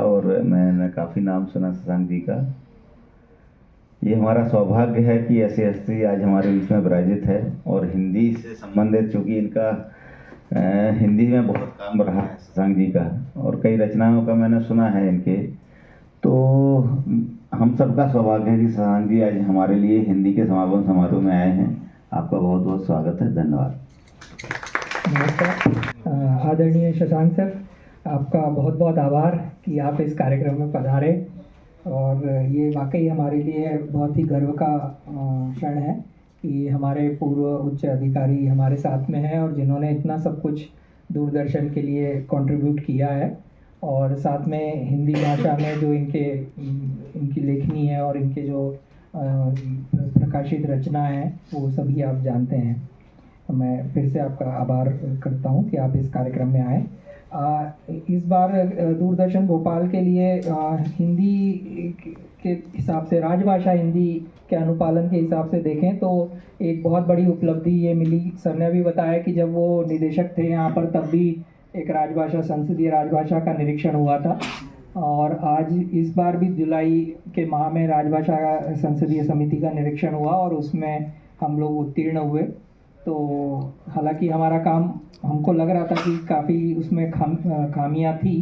और मैंने काफ़ी नाम सुना शशांक जी का। ये हमारा सौभाग्य है कि ऐसे हस्ती आज हमारे बीच में विराजित है और हिंदी से संबंधित, चूँकि इनका हिंदी में बहुत काम रहा है शशांक जी का, और कई रचनाओं का मैंने सुना है इनके। तो हम सबका सौभाग्य है कि शशांक जी आज हमारे लिए हिंदी के समापन समारोह में आए हैं। आपका बहुत बहुत स्वागत है। धन्यवाद। नमस्कार आदरणीय शशांक सर, आपका बहुत बहुत आभार कि आप इस कार्यक्रम में पधारे। और ये वाकई हमारे लिए बहुत ही गर्व का क्षण है कि हमारे पूर्व उच्च अधिकारी हमारे साथ में हैं और जिन्होंने इतना सब कुछ दूरदर्शन के लिए कंट्रीब्यूट किया है, और साथ में हिंदी भाषा में जो इनकी लेखनी है और इनके जो प्रकाशित रचना है वो सभी आप जानते हैं। मैं फिर से आपका आभार करता हूं कि आप इस कार्यक्रम में आए। इस बार दूरदर्शन भोपाल के लिए हिंदी के हिसाब से, राजभाषा हिंदी के अनुपालन के हिसाब से देखें तो एक बहुत बड़ी उपलब्धि ये मिली। सर ने भी बताया कि जब वो निदेशक थे यहाँ पर तब भी एक राजभाषा, संसदीय राजभाषा का निरीक्षण हुआ था, और आज इस बार भी जुलाई के माह में राजभाषा संसदीय समिति का निरीक्षण हुआ और उसमें हम लोग उत्तीर्ण हुए। तो हालांकि हमारा काम, हमको लग रहा था कि काफ़ी उसमें खामियां थी,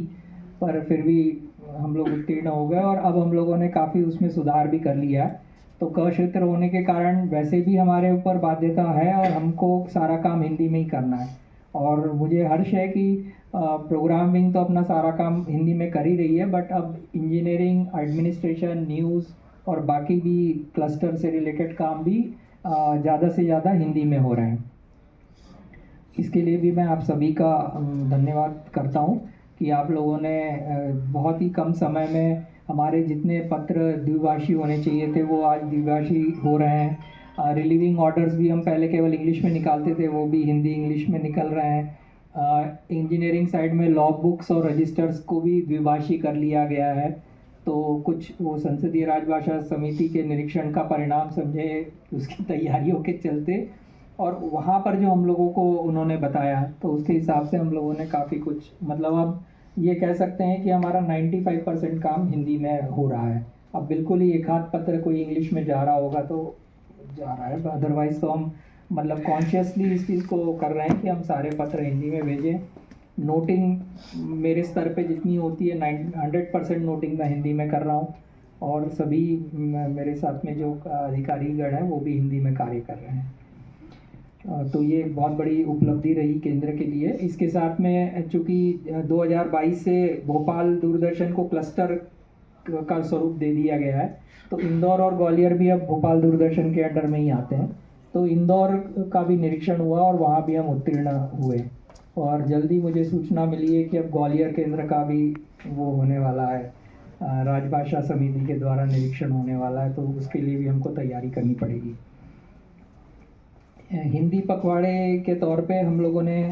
पर फिर भी हम लोग उत्तीर्ण हो गए और अब हम लोगों ने काफ़ी उसमें सुधार भी कर लिया है। तो क क्षेत्र होने के कारण वैसे भी हमारे ऊपर बाध्यता है और हमको सारा काम हिंदी में ही करना है। और मुझे हर्ष है कि प्रोग्राम विंग तो अपना सारा काम हिंदी में कर ही रही है, बट अब इंजीनियरिंग, एडमिनिस्ट्रेशन, न्यूज़ और बाकी भी क्लस्टर से रिलेटेड काम भी ज़्यादा से ज़्यादा हिंदी में हो रहे हैं। इसके लिए भी मैं आप सभी का धन्यवाद करता हूं कि आप लोगों ने बहुत ही कम समय में हमारे जितने पत्र द्विभाषी होने चाहिए थे वो आज द्विभाषी हो रहे हैं। रिलीविंग ऑर्डर्स भी हम पहले केवल इंग्लिश में निकालते थे, वो भी हिंदी इंग्लिश में निकल रहे हैं। इंजीनियरिंग साइड में लॉ बुक्स और रजिस्टर्स को भी द्विभाषी कर लिया गया है। तो कुछ वो संसदीय राजभाषा समिति के निरीक्षण का परिणाम समझे, उसकी तैयारियों के चलते और वहाँ पर जो हम लोगों को उन्होंने बताया, तो उसके हिसाब से हम लोगों ने काफ़ी कुछ, मतलब अब ये कह सकते हैं कि हमारा 95% काम हिंदी में हो रहा है। अब बिल्कुल ही एक आध पत्र कोई इंग्लिश में जा रहा होगा तो जा रहा है, अदरवाइज़ तो हम मतलब कॉन्शियसली इस चीज़ को कर रहे हैं कि हम सारे पत्र हिंदी में भेजें। नोटिंग मेरे स्तर पे जितनी होती है 100% नोटिंग मैं हिंदी में कर रहा हूँ, और सभी मेरे साथ में जो अधिकारीगण हैं वो भी हिंदी में कार्य कर रहे हैं। तो ये बहुत बड़ी उपलब्धि रही केंद्र के लिए। इसके साथ में चूँकि 2022 से भोपाल दूरदर्शन को क्लस्टर का स्वरूप दे दिया गया है, तो इंदौर और ग्वालियर भी अब भोपाल दूरदर्शन के अंडर में ही आते हैं। तो इंदौर का भी निरीक्षण हुआ और वहाँ भी हम उत्तीर्ण हुए, और जल्दी मुझे सूचना मिली है कि अब ग्वालियर केंद्र का भी वो होने वाला है, राजभाषा समिति के द्वारा निरीक्षण होने वाला है, तो उसके लिए भी हमको तैयारी करनी पड़ेगी। हिंदी पखवाड़े के तौर पे हम लोगों ने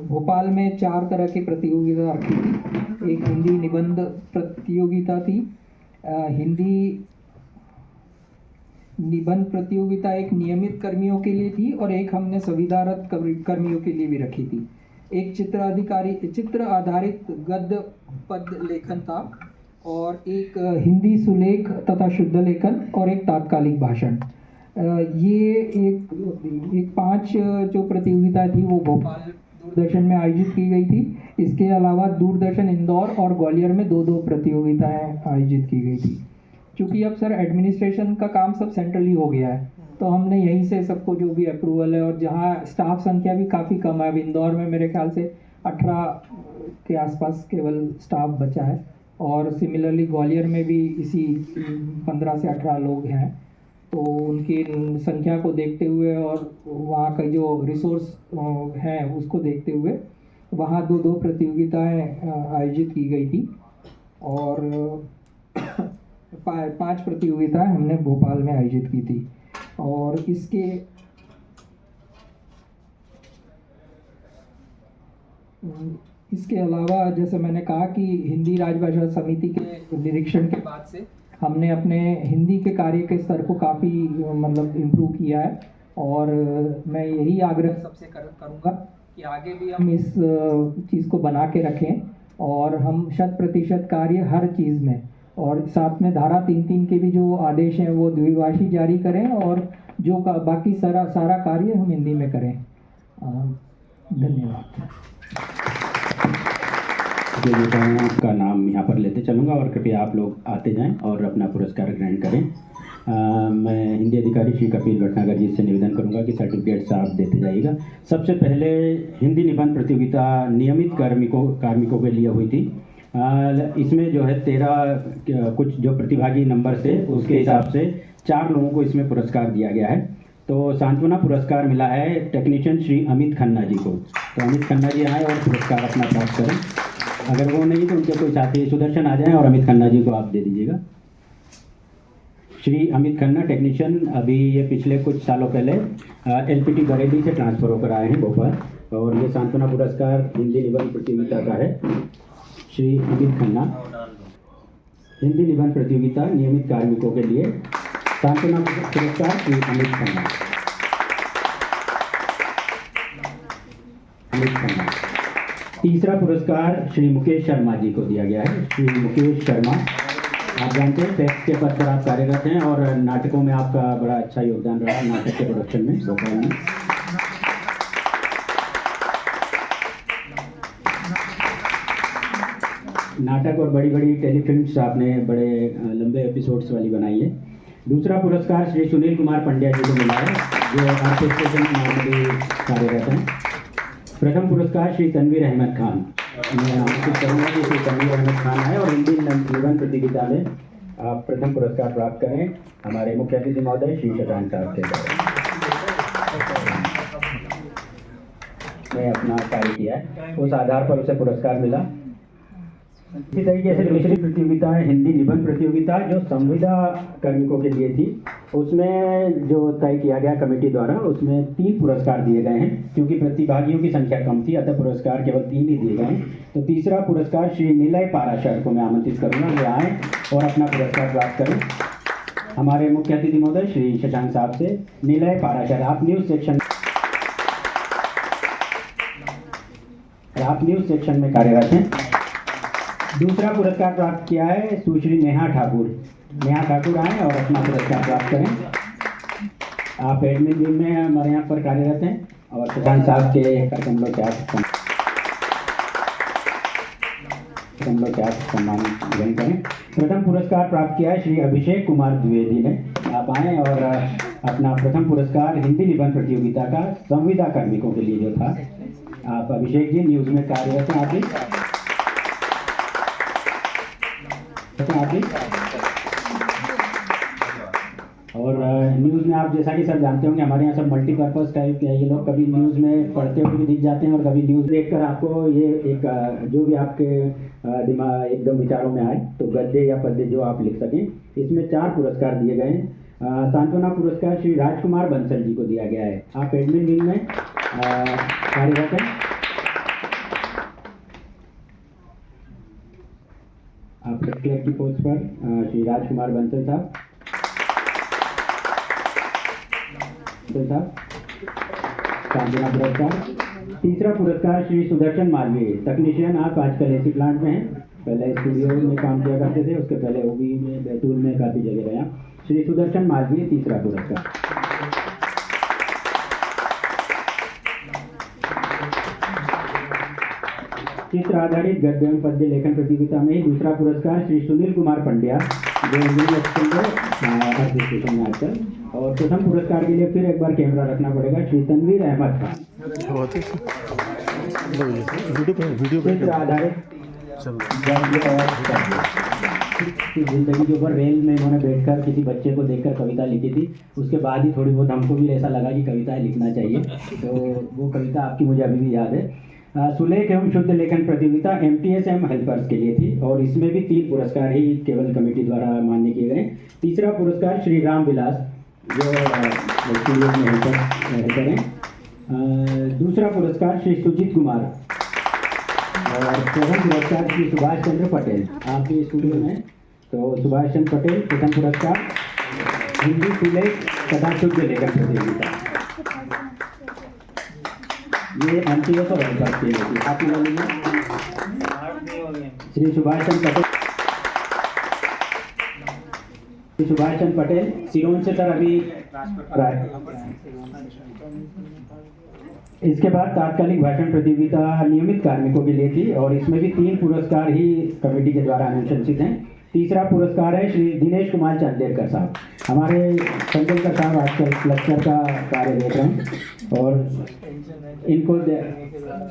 भोपाल में 4 तरह की प्रतियोगिता रखी थी। एक हिंदी निबंध प्रतियोगिता थी, हिंदी निबंध प्रतियोगिता एक नियमित कर्मियों के लिए थी, और एक हमने संविदारत कर्मियों के लिए भी रखी थी। एक चित्र आधारित गद्य पद्य लेखन था, और एक हिंदी सुलेख तथा शुद्ध लेखन, और एक तात्कालिक भाषण। ये एक 5 जो प्रतियोगिता थी वो भोपाल दूरदर्शन में आयोजित की गई थी। इसके अलावा दूरदर्शन इंदौर और ग्वालियर में 2-2 प्रतियोगिताएं आयोजित की गई थी। क्योंकि अब सर एडमिनिस्ट्रेशन का काम सब सेंट्रली हो गया है, तो हमने यहीं से सबको जो भी अप्रूवल है, और जहाँ स्टाफ संख्या भी काफ़ी कम है, अब इंदौर में मेरे ख्याल से 18 के आसपास केवल स्टाफ बचा है, और सिमिलरली ग्वालियर में भी इसी 15 से 18 लोग हैं। तो उनकी संख्या को देखते हुए और वहाँ का जो रिसोर्स है उसको देखते हुए वहाँ 2-2 प्रतियोगिताएं आयोजित की गई थी, और 5 प्रतियोगिताएं हमने भोपाल में आयोजित की थी। और इसके अलावा जैसे मैंने कहा कि हिंदी राजभाषा समिति के निरीक्षण के बाद से हमने अपने हिंदी के कार्य के स्तर को काफ़ी मतलब इम्प्रूव किया है, और मैं यही आग्रह सबसे करूँगा कि आगे भी हम इस चीज़ को बना के रखें और हम 100% कार्य हर चीज़ में, और साथ में धारा 3(3) के भी जो आदेश हैं वो द्विभाषी जारी करें, और जो बाकी सारा कार्य हम हिंदी में करें। धन्यवाद। जो नेताओं का नाम यहाँ पर लेते चलूँगा और कृपया आप लोग आते जाएं और अपना पुरस्कार ग्रहण करें। मैं हिंदी अधिकारी श्री कपिल भटनागर जी से निवेदन करूंगा कि सर्टिफिकेट्स आप देते जाइएगा। सबसे पहले हिंदी निबंध प्रतियोगिता नियमित कार्मिकों के लिए हुई थी। इसमें जो है 13 कुछ जो प्रतिभागी नंबर थे उसके हिसाब से 4 लोगों को इसमें पुरस्कार दिया गया है। तो सांत्वना पुरस्कार मिला है टेक्नीशियन श्री अमित खन्ना जी को। तो अमित खन्ना जी आए और पुरस्कार अपना प्राप्त करें। अगर वो नहीं तो उनके कोई साथी सुदर्शन आ जाएं और अमित खन्ना जी को आप दे दीजिएगा। श्री अमित खन्ना टेक्नीशियन, अभी ये पिछले कुछ सालों पहले एलपीटी बरेली से ट्रांसफ़र होकर आए हैं भोपाल, और ये सांत्वना पुरस्कार हिंदी निबंध प्रतियोगिता का है। श्री अमित खन्ना हिंदी निबंध प्रतियोगिता नियमित कार्मिकों के लिए सांत्वना पुरस्कार श्री अमित खन्ना। तीसरा पुरस्कार श्री मुकेश शर्मा जी को दिया गया है। श्री मुकेश शर्मा, आप जानते हैं फैक्ट के पद पर आप कार्यरत हैं और नाटकों में आपका बड़ा अच्छा योगदान रहा नाटक के प्रोडक्शन में भोपाल में। नाटक और बड़ी बड़ी टेलीफिल्म्स आपने बड़े लंबे एपिसोड्स वाली बनाई है। दूसरा पुरस्कार श्री सुनील कुमार पंड्या जी को मिला है, जो आर्ट स्टेशन में नॉर्मली कार्यरत हैं। प्रथम पुरस्कार श्री तनवीर अहमद खान, मैं आमंत्रित करूँगा कि श्री तनवीर अहमद खान आए और हिंदी निबंध प्रतियोगिता में आप प्रथम पुरस्कार प्राप्त करें। हमारे मुख्य अतिथि महोदय श्री शशांक साहब के द्वारा मैं अपना कार्य किया है, उस आधार पर उसे पुरस्कार मिला। इसी तरीके से दूसरी प्रतियोगिता है हिंदी निबंध प्रतियोगिता, जो संविदा कार्मिकों के लिए थी। उसमें जो तय किया गया कमेटी द्वारा, उसमें 3 पुरस्कार दिए गए हैं। क्योंकि प्रतिभागियों की संख्या कम थी अतः पुरस्कार केवल 3 ही दिए गए हैं। तो तीसरा पुरस्कार श्री निलय पाराशर को मैं आमंत्रित करूँगा, वे आएँ और अपना पुरस्कार प्राप्त करें। हमारे मुख्य अतिथि महोदय श्री शशांक साहब से निलय पाराशर, आप न्यूज़ सेक्शन में कार्यरत हैं। दूसरा पुरस्कार प्राप्त किया है सुश्री नेहा ठाकुर। नेहा ठाकुर आएँ और अपना पुरस्कार प्राप्त करें। आप एडमिन विंग में हमारे यहाँ पर कार्यरत हैं और शशांक साहब के कार्यक्रम के आप सम्मान ग्रहण करें। प्रथम पुरस्कार प्राप्त किया है श्री अभिषेक कुमार द्विवेदी ने। आप आएँ और अपना प्रथम पुरस्कार हिंदी निबंध प्रतियोगिता का संविदा कार्मिकों के लिए जो था, आप अभिषेक जी न्यूज़ में कार्यरत हैं, और न्यूज़ में आप जैसा कि सब जानते होंगे हमारे यहाँ सब मल्टीपर्पज़ टाइप के, ये लोग कभी न्यूज़ में पढ़ते हुए भी दिख जाते हैं और कभी न्यूज़ देखकर आपको ये एक जो भी आपके दिमाग एकदम विचारों में आए तो गद्य या पद्य जो आप लिख सकें। इसमें 4 पुरस्कार दिए गए हैं। सांत्वना पुरस्कार श्री राजकुमार बंसल जी को दिया गया है। आप एडमिन विंग में कार्यरत हैं। आप क्लर्क की पोस्ट पर श्री राजकुमार बंसल साहब। सांत्वना पुरस्कार। तीसरा पुरस्कार श्री सुदर्शन मालवीय, तकनीशियन, आप आजकल एसी प्लांट में हैं, पहले स्टूडियो में काम किया करते थे, उसके पहले ओबी में, बैतूल में काफ़ी जगह रहे। श्री सुदर्शन मालवीय, तीसरा पुरस्कार। चित्र आधारित गद्य एवं पद्य लेखन प्रतियोगिता में ही दूसरा पुरस्कार श्री सुनील कुमार पंड्या, जो स्टेशन में आजकल। और प्रथम पुरस्कार के लिए फिर एक बार कैमरा रखना पड़ेगा, श्री तनवीर अहमद खान। चित्र आधारित जिंदगी के ऊपर रेल में उन्होंने बैठकर किसी बच्चे को देखकर कविता लिखी थी। उसके बाद ही थोड़ी बहुत हमको भी ऐसा लगा कि कविताएं लिखना चाहिए, तो वो कविता आपकी मुझे अभी भी याद है। सुलेख एवं शुद्ध लेखन प्रतियोगिता MTS एवं हेल्पर्स के लिए थी, और इसमें भी 3 पुरस्कार ही केवल कमेटी द्वारा मान्य किए गए। तीसरा पुरस्कार श्री राम विलास, जो हेल्पर हैं। दूसरा पुरस्कार श्री सुजीत कुमार, और प्रथम पुरस्कार श्री सुभाष चंद्र पटेल। आप भी स्टूडियो में, तो सुभाष चंद्र पटेल प्रथम पुरस्कार हिंदी सुलेख तथा शुद्ध लेखन प्रतियोगिता। ये MTS और हेल्पर्स के लिए थी। आप श्री सुभाष चंद्र पटेल सिरोंज से सर अभी ट्रांसफर आए। इसके बाद तात्कालिक भाषण प्रतियोगिता नियमित कार्मिकों के लिए थी और इसमें भी 3 पुरस्कार ही कमेटी के द्वारा अनुशंसित हैं। तीसरा पुरस्कार है श्री दिनेश कुमार चंदेलकर साहब। हमारे चंदेलकर साहब आजकल क्लस्टर का कार्य देख रहे हैं और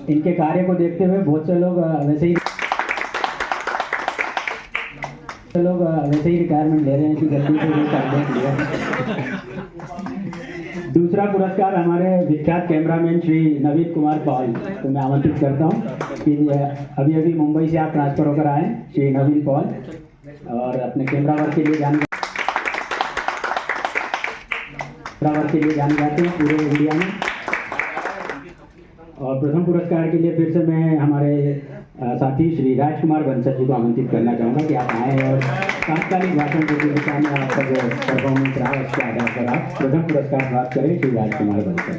इनके कार्य को देखते हुए बहुत से लोग वैसे ही रिटायरमेंट ले रहे हैं कि गलती से भी कर लिया। दूसरा पुरस्कार हमारे विख्यात कैमरामैन श्री नवीन कुमार पॉल को मैं आमंत्रित करता हूं कि अभी मुंबई से आप ट्रांसफर होकर आए श्री नवीन पॉल और अपने कैमरा वर्क के लिए जाने जाते हैं पूरे इंडिया में। और प्रथम पुरस्कार के लिए फिर से मैं हमारे साथी श्री राजकुमार बंसल जी को आमंत्रित करना चाहूँगा कि आप आएँ और तात्कालिक भाषण प्रतियोगिता में आपका जो परफॉर्मेंस रहा उसके आधार पर आप प्रथम पुरस्कार प्राप्त करें। श्री राजकुमार बंसल।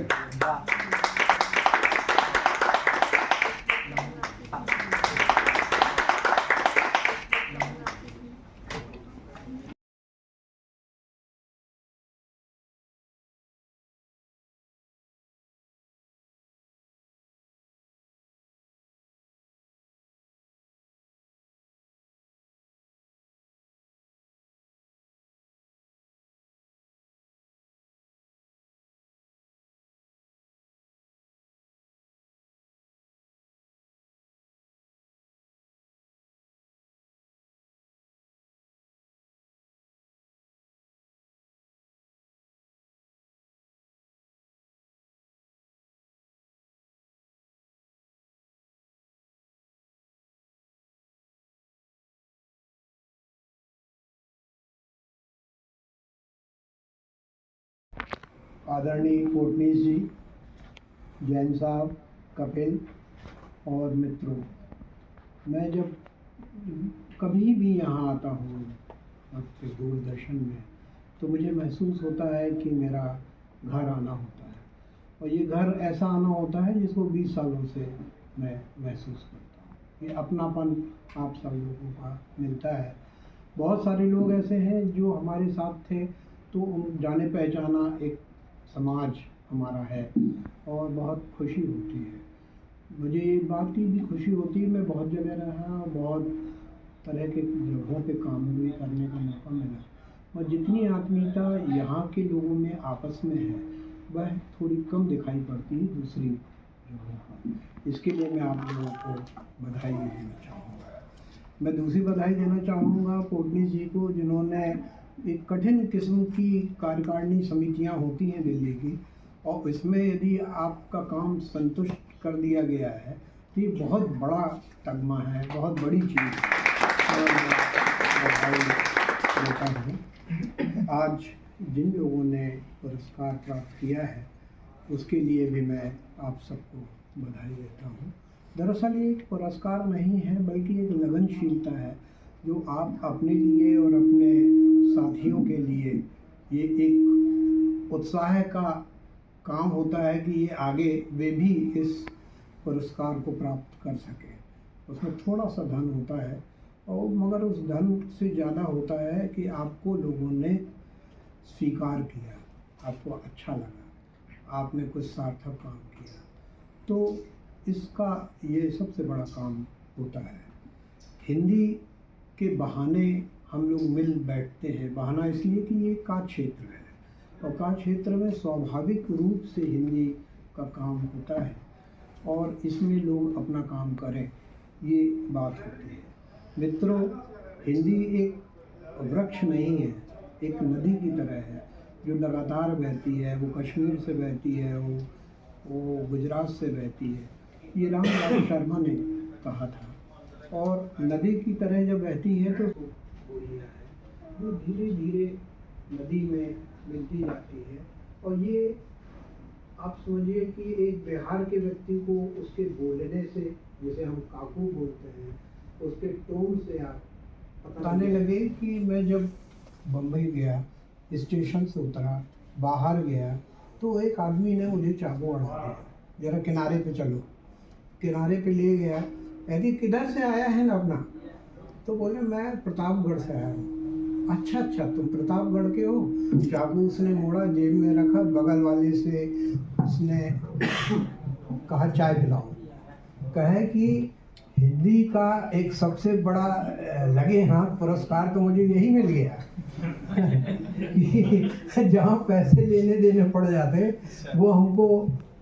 आदरणीय कोटनीस जी, जैन साहब, कपिल और मित्रों, मैं जब कभी भी यहाँ आता हूँ आपके दूरदर्शन में तो मुझे महसूस होता है कि मेरा घर आना होता है और ये घर ऐसा आना होता है जिसको 20 सालों से मैं महसूस करता हूँ। ये अपनापन आप सब लोगों का मिलता है। बहुत सारे लोग ऐसे हैं जो हमारे साथ थे तो जाने पहचाना एक समाज हमारा है और बहुत खुशी होती है। मुझे ये बात की भी खुशी होती है, मैं बहुत जगह रहा, बहुत तरह के जगहों पे काम भी करने का मौका मिला और जितनी आत्मीयता यहाँ के लोगों में आपस में है वह थोड़ी कम दिखाई पड़ती है दूसरी जगहों पर। इसके लिए मैं आप लोगों को बधाई देना चाहूँगा। मैं दूसरी बधाई देना चाहूँगा कोटनीस जी को, जिन्होंने एक कठिन किस्म की कार्यकारिणी समितियां होती हैं दिल्ली की और इसमें यदि आपका काम संतुष्ट कर दिया गया है तो ये बहुत बड़ा तगमा है, बहुत बड़ी चीज़ है। आज जिन लोगों ने पुरस्कार प्राप्त किया है उसके लिए भी मैं आप सबको बधाई देता हूँ। दरअसल ये एक पुरस्कार नहीं है बल्कि एक लगनशीलता है जो आप अपने लिए और अपने साथियों के लिए ये एक उत्साह का काम होता है कि ये आगे वे भी इस पुरस्कार को प्राप्त कर सके। उसमें थोड़ा सा धन होता है और मगर उस धन से ज़्यादा होता है कि आपको लोगों ने स्वीकार किया, आपको अच्छा लगा, आपने कुछ सार्थक काम किया, तो इसका ये सबसे बड़ा काम होता है। हिंदी के बहाने हम लोग मिल बैठते हैं, बहाना इसलिए कि ये का क्षेत्र है और का क्षेत्र में स्वाभाविक रूप से हिंदी का काम होता है और इसमें लोग अपना काम करें, ये बात होती है। मित्रों, हिंदी एक वृक्ष नहीं है, एक नदी की तरह है जो लगातार बहती है। वो कश्मीर से बहती है, वो गुजरात से बहती है। ये रामलाल शर्मा ने कहा था। और नदी की तरह जब बहती है तो वो धीरे धीरे नदी में मिलती जाती है और ये आप समझिए कि एक बिहार के व्यक्ति को उसके बोलने से, जिसे हम काकू बोलते हैं, उसके टोन से आप बताने लगे कि मैं जब बम्बई गया, स्टेशन से उतरा, बाहर गया तो एक आदमी ने मुझे चाकू अड़ा दिया, जरा किनारे पे चलो। किनारे पे ले गया, कहती किधर से आया है ना अपना, तो बोले मैं प्रतापगढ़ से आया हूँ। अच्छा अच्छा, तुम प्रतापगढ़ के हो। चाकू उसने मोड़ा, जेब में रखा, बगल वाले से उसने कहा चाय पिलाओ। कहे कि हिंदी का एक सबसे बड़ा लगे हाथ पुरस्कार तो मुझे यही मिल गया कि जहाँ पैसे लेने देने पड़ जाते वो हमको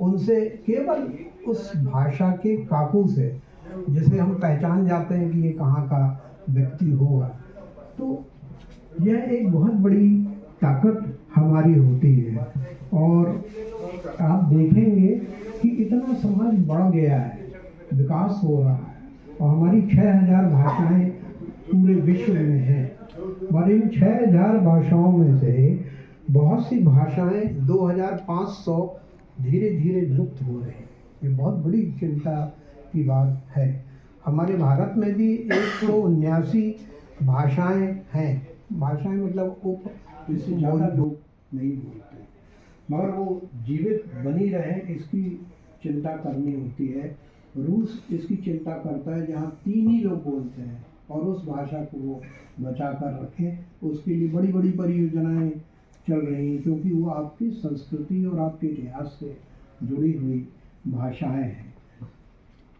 उनसे केवल उस भाषा के काकू से, जिसे हम पहचान जाते हैं कि ये कहाँ का व्यक्ति होगा। तो यह एक बहुत बड़ी ताकत हमारी होती है। और आप देखेंगे कि इतना समाज बढ़ गया है, विकास हो रहा है और हमारी 6000 भाषाएं पूरे विश्व में हैं। और इन 6000 भाषाओं में से बहुत सी भाषाएं 2500 धीरे धीरे लुप्त हो रही हैं। ये बहुत बड़ी चिंता की बात है। हमारे भारत में भी 179 भाषाएं हैं। भाषाएं मतलब इससे ज़्यादा लोग नहीं बोलते, मगर वो जीवित बनी रहे इसकी चिंता करनी होती है। रूस इसकी चिंता करता है जहाँ 3 ही लोग बोलते हैं और उस भाषा को वो बचा कर रखें। उसके लिए बड़ी बड़ी परियोजनाएं चल रही हैं, क्योंकि वो आपकी संस्कृति और आपके इतिहास से जुड़ी हुई भाषाएं हैं।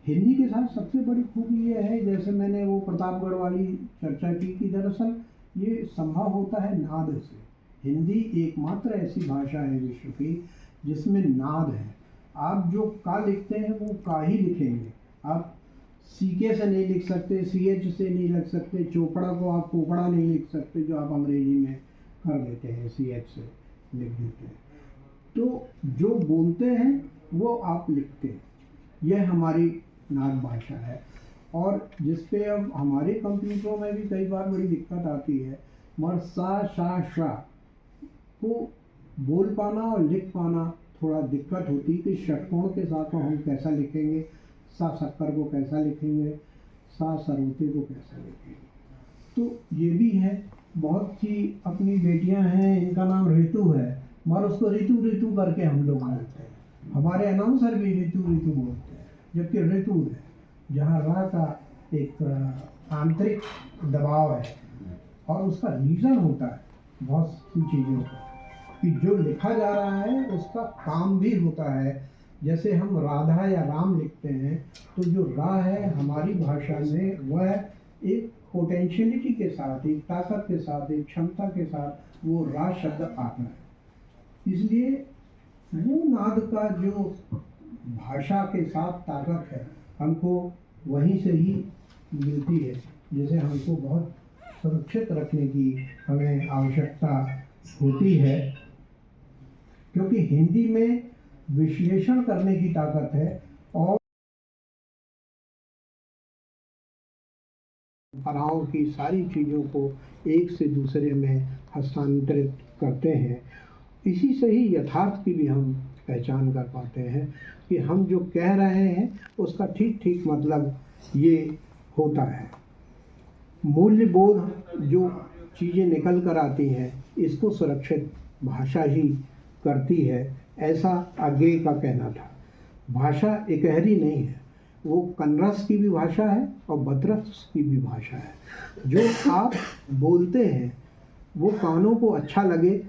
हिंदी के साथ सबसे बड़ी खूबी ये है, जैसे मैंने वो प्रतापगढ़ वाली चर्चा की, कि दरअसल ये संभव होता है नाद से। हिंदी एकमात्र ऐसी भाषा है विश्व की जिसमें नाद है। आप जो का लिखते हैं वो का ही लिखेंगे। आप सीके से नहीं लिख सकते, CH से नहीं लिख सकते, चोपड़ा को आप पोपड़ा नहीं लिख सकते, जो आप अंग्रेजी में कर देते हैं, CH से लिख देते हैं। तो जो बोलते हैं वो आप लिखते हैं। यह हमारी नाद भाषा है। और जिसपे अब हमारे कंप्यूटरों में भी कई बार बड़ी दिक्कत आती है, मगर सा शा शा को बोल पाना और लिख पाना थोड़ा दिक्कत होती है कि षटकोण के साथ तो हम कैसा लिखेंगे, सा शक्कर को कैसा लिखेंगे, सा सरोते को कैसा लिखेंगे। तो ये भी है। बहुत सी अपनी बेटियां हैं, इनका नाम ऋतु है, मगर उसको ऋतु ऋतु करके हम लोग बोलते हैं। हमारे अनाउंसर भी ऋतु ऋतु बोलते हैं, जबकि ऋतु है, जहाँ रा का एक आंतरिक दबाव है और उसका रीज़न होता है बहुत सी चीज़ों का, कि जो लिखा जा रहा है उसका काम भी होता है। जैसे हम राधा या राम लिखते हैं तो जो रा है हमारी भाषा में वह एक पोटेंशियलिटी के साथ, एक ताकत के साथ, एक क्षमता के साथ वो रा शब्द आता है। इसलिए वो नाद का जो भाषा के साथ ताकत है हमको वहीं से ही मिलती है, जिसे हमको बहुत सुरक्षित रखने की हमें आवश्यकता होती है। क्योंकि हिंदी में विश्लेषण करने की ताकत है और परंपराओं की सारी चीज़ों को एक से दूसरे में हस्तांतरित करते हैं। इसी से ही यथार्थ की भी हम पहचान कर पाते हैं कि हम जो कह रहे हैं उसका ठीक ठीक मतलब ये होता है। मूल्य बोध जो चीज़ें निकल कर आती हैं इसको सुरक्षित भाषा ही करती है, ऐसा आगे का कहना था। भाषा एकहरी नहीं है, वो कन्नरस की भी भाषा है और भद्रस की भी भाषा है। जो आप बोलते हैं वो कानों को अच्छा लगे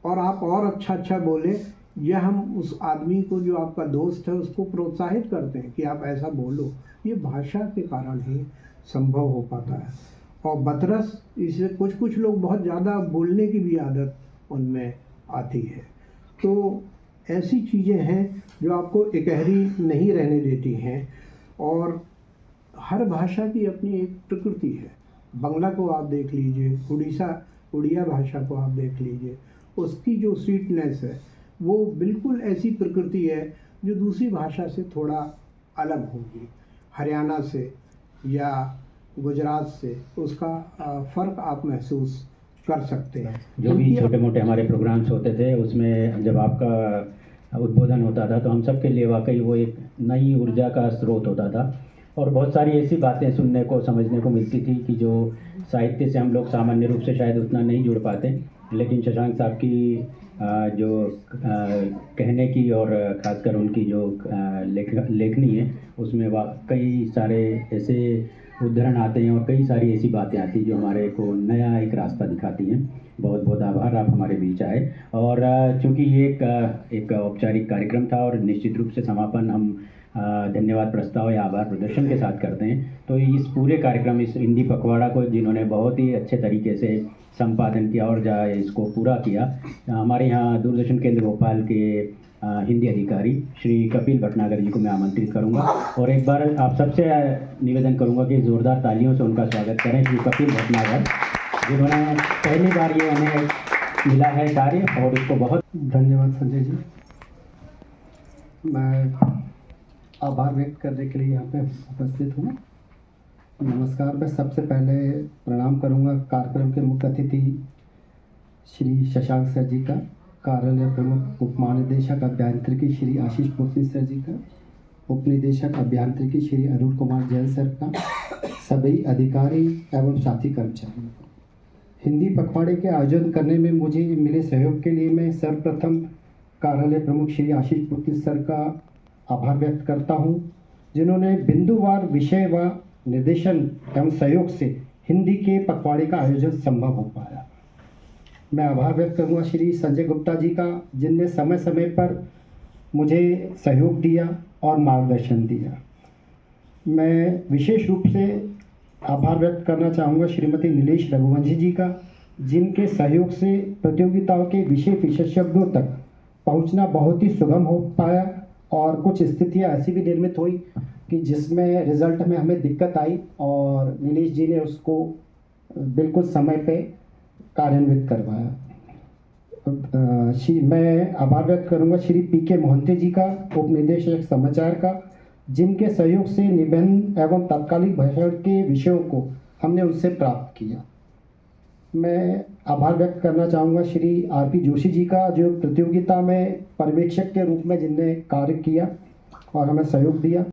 और आप और अच्छा बोले, यह हम उस आदमी को जो आपका दोस्त है उसको प्रोत्साहित करते हैं कि आप ऐसा बोलो। ये भाषा के कारण ही संभव हो पाता है। और बतरस, इसे कुछ लोग बहुत ज़्यादा बोलने की भी आदत उनमें आती है। तो ऐसी चीज़ें हैं जो आपको एकहरी नहीं रहने देती हैं। और हर भाषा की अपनी एक प्रकृति है। बंगला को आप देख लीजिए, उड़िया भाषा को आप देख लीजिए, उसकी जो स्वीटनेस है वो बिल्कुल ऐसी प्रकृति है जो दूसरी भाषा से थोड़ा अलग होगी। हरियाणा से या गुजरात से उसका फ़र्क आप महसूस कर सकते हैं। जो भी छोटे मोटे हमारे प्रोग्राम्स होते थे उसमें जब आपका उद्बोधन होता था तो हम सब के लिए वाकई वो एक नई ऊर्जा का स्रोत होता था। और बहुत सारी ऐसी बातें सुनने को समझने को मिलती थी कि जो साहित्य से हम लोग सामान्य रूप से शायद उतना नहीं जुड़ पाते, लेकिन शशांक साहब की जो कहने की और ख़ासकर उनकी जो लेखनी है उसमें कई सारे ऐसे उद्धरण आते हैं और कई सारी ऐसी बातें आती हैं जो हमारे को नया एक रास्ता दिखाती हैं। बहुत बहुत आभार, आप हमारे बीच आए। और चूँकि ये एक औपचारिक कार्यक्रम था और निश्चित रूप से समापन हम धन्यवाद प्रस्ताव या आभार प्रदर्शन के साथ करते हैं। तो इस पूरे कार्यक्रम, इस हिंदी पखवाड़ा को जिन्होंने बहुत ही अच्छे तरीके से संपादन किया और इसको पूरा किया, हमारे यहाँ दूरदर्शन केंद्र भोपाल के हिंदी अधिकारी श्री कपिल भटनागर जी को मैं आमंत्रित करूंगा और एक बार आप सबसे निवेदन करूंगा कि ज़ोरदार तालियों से उनका स्वागत करें। श्री कपिल भटनागर जिन्होंने पहली बार ये उन्हें मिला है कार्य और उसको बहुत धन्यवाद संजय जी। मैं आभार व्यक्त करने के लिए यहाँ पे उपस्थित हूँ। नमस्कार। मैं सबसे पहले प्रणाम करूँगा कार्यक्रम के मुख्य अतिथि श्री शशांक सर जी का, कार्यालय प्रमुख उप महानिदेशक अभियांत्रिकी श्री आशीष पोतनी सर जी का, उप निदेशक अभियांत्रिकी श्री अरुण कुमार जैन सर का, सभी अधिकारी एवं साथी कर्मचारियों को। हिंदी पखवाड़े के आयोजन करने में मुझे मिले सहयोग के लिए मैं सर्वप्रथम कार्यालय प्रमुख श्री आशीष पोतनी सर का आभार व्यक्त करता हूँ, जिन्होंने बिंदुवार विषय व निर्देशन एवं सहयोग से हिंदी के पखवाड़े का आयोजन संभव हो पाया। मैं आभार व्यक्त करूँगा श्री संजय गुप्ता जी का, जिनने समय समय पर मुझे सहयोग दिया और मार्गदर्शन दिया। मैं विशेष रूप से आभार व्यक्त करना चाहूँगा श्रीमती नीलेश रघुवंशी जी का, जिनके सहयोग से प्रतियोगिताओं के विषय विशेषज्ञों तक पहुँचना बहुत ही सुगम हो पाया और कुछ स्थितियाँ ऐसी भी निर्मित हुई कि जिसमें रिज़ल्ट में हमें दिक्कत आई और नीलेश जी ने उसको बिल्कुल समय पे कार्यान्वित करवाया। मैं आभार व्यक्त करूंगा श्री पीके मोहंती जी का, उप निदेशक समाचार का, जिनके सहयोग से निबंध एवं तत्कालिक भाषण के विषयों को हमने उनसे प्राप्त किया। मैं आभार व्यक्त करना चाहूँगा श्री आरपी जोशी जी का, जो प्रतियोगिता में पर्यवेक्षक के रूप में जिनने कार्य किया और हमें सहयोग दिया।